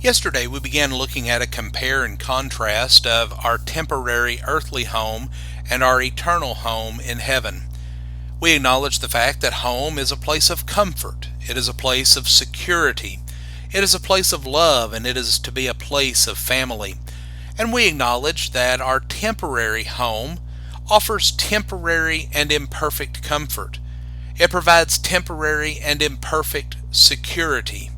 Yesterday we began looking at a compare and contrast of our temporary earthly home and our eternal home in heaven. We acknowledged the fact that home is a place of comfort, it is a place of security, it is a place of love, and it is to be a place of family. And we acknowledged that our temporary home offers temporary and imperfect comfort. It provides temporary and imperfect security.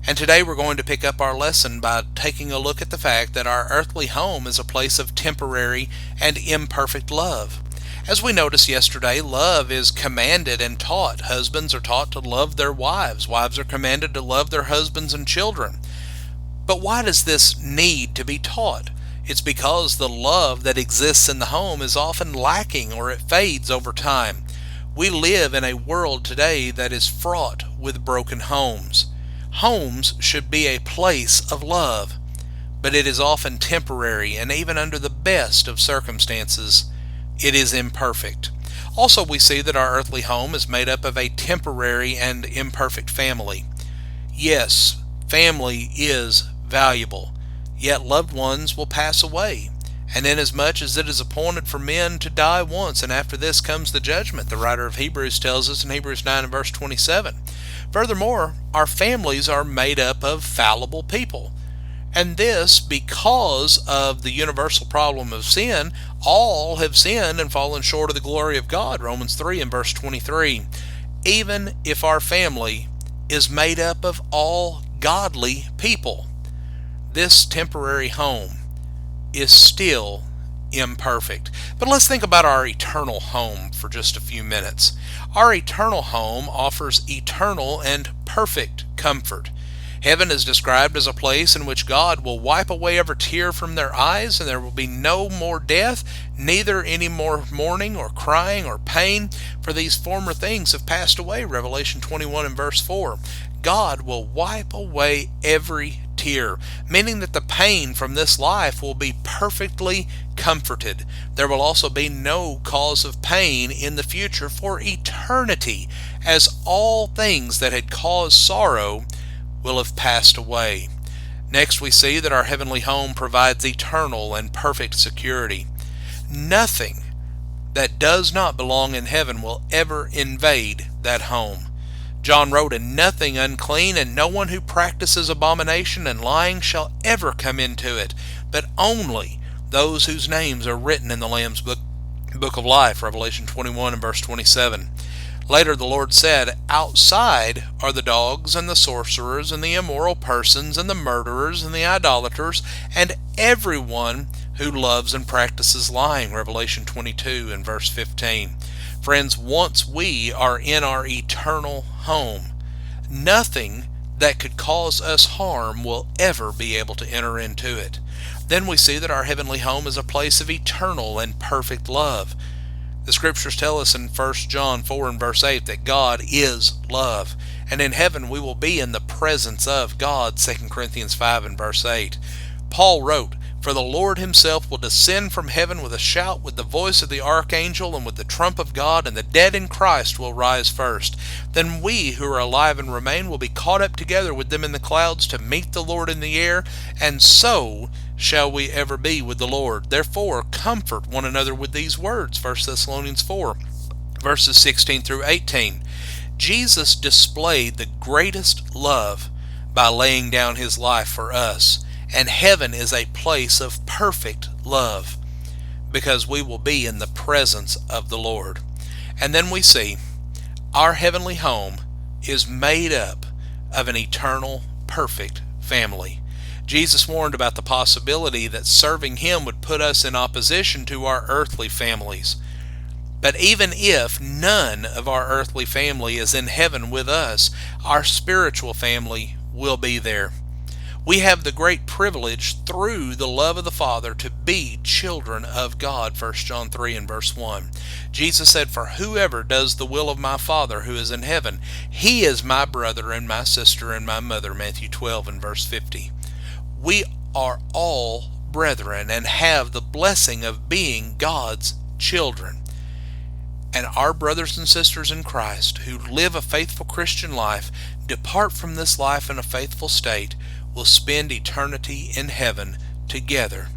And today we're going to pick up our lesson by taking a look at the fact that our earthly home is a place of temporary and imperfect love. As we noticed yesterday, love is commanded and taught. Husbands are taught to love their wives. Wives are commanded to love their husbands and children. But why does this need to be taught? It's because the love that exists in the home is often lacking or it fades over time. We live in a world today that is fraught with broken homes. Homes should be a place of love, but it is often temporary, and even under the best of circumstances, it is imperfect. Also, we see that our earthly home is made up of a temporary and imperfect family. Yes, family is valuable, yet loved ones will pass away. And inasmuch as it is appointed for men to die once, and after this comes the judgment, the writer of Hebrews tells us in Hebrews 9 and verse 27. Furthermore, our families are made up of fallible people. And this because of the universal problem of sin. All have sinned and fallen short of the glory of God, Romans 3 and verse 23. Even if our family is made up of all godly people, this temporary home is still imperfect. But let's think about our eternal home for just a few minutes. Our eternal home offers eternal and perfect comfort. Heaven is described as a place in which God will wipe away every tear from their eyes, and there will be no more death, neither any more mourning or crying or pain, for these former things have passed away, Revelation 21 and verse 4. God will wipe away every tear, meaning that the pain from this life will be perfectly comforted. There will also be no cause of pain in the future for eternity, as all things that had caused sorrow will have passed away. Next, we see that our heavenly home provides eternal and perfect security. Nothing that does not belong in heaven will ever invade that home. John wrote, "And nothing unclean, and no one who practices abomination and lying shall ever come into it, but only those whose names are written in the Lamb's book of life," Revelation 21 and verse 27. Later the Lord said, "Outside are the dogs and the sorcerers and the immoral persons and the murderers and the idolaters and everyone who loves and practices lying," Revelation 22 and verse 15. Friends, once we are in our eternal home, nothing that could cause us harm will ever be able to enter into it. Then we see that our heavenly home is a place of eternal and perfect love. The scriptures tell us in 1 John 4 and verse 8 that God is love. And in heaven we will be in the presence of God, 2 Corinthians 5 and verse 8. Paul wrote, "For the Lord himself will descend from heaven with a shout, with the voice of the archangel, and with the trump of God, and the dead in Christ will rise first. Then we who are alive and remain will be caught up together with them in the clouds to meet the Lord in the air, and so shall we ever be with the Lord. Therefore comfort one another with these words," 1 Thessalonians 4, verses 16 through 18. Jesus displayed the greatest love by laying down his life for us. And heaven is a place of perfect love because we will be in the presence of the Lord. And then we see our heavenly home is made up of an eternal, perfect family. Jesus warned about the possibility that serving him would put us in opposition to our earthly families. But even if none of our earthly family is in heaven with us, our spiritual family will be there. We have the great privilege through the love of the Father to be children of God, 1 John 3 and verse 1. Jesus said, "For whoever does the will of my Father who is in heaven, he is my brother and my sister and my mother," Matthew 12 and verse 50. We are all brethren and have the blessing of being God's children. And our brothers and sisters in Christ who live a faithful Christian life, depart from this life in a faithful state, will spend eternity in heaven together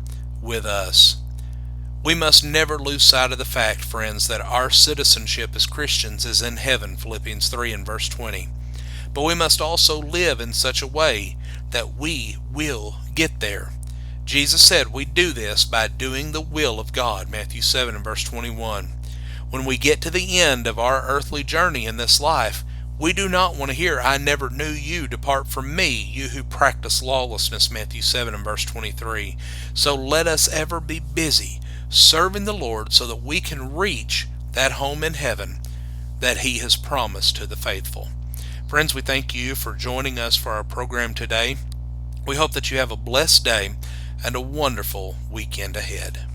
with us. We must never lose sight of the fact, friends, that our citizenship as Christians is in heaven, Philippians 3 and verse 20. But we must also live in such a way that we will get there. Jesus said we do this by doing the will of God, Matthew 7 and verse 21. When we get to the end of our earthly journey in this life, we do not want to hear, "I never knew you, depart from me, you who practice lawlessness," Matthew 7 and verse 23. So let us ever be busy serving the Lord so that we can reach that home in heaven that He has promised to the faithful. Friends, we thank you for joining us for our program today. We hope that you have a blessed day and a wonderful weekend ahead.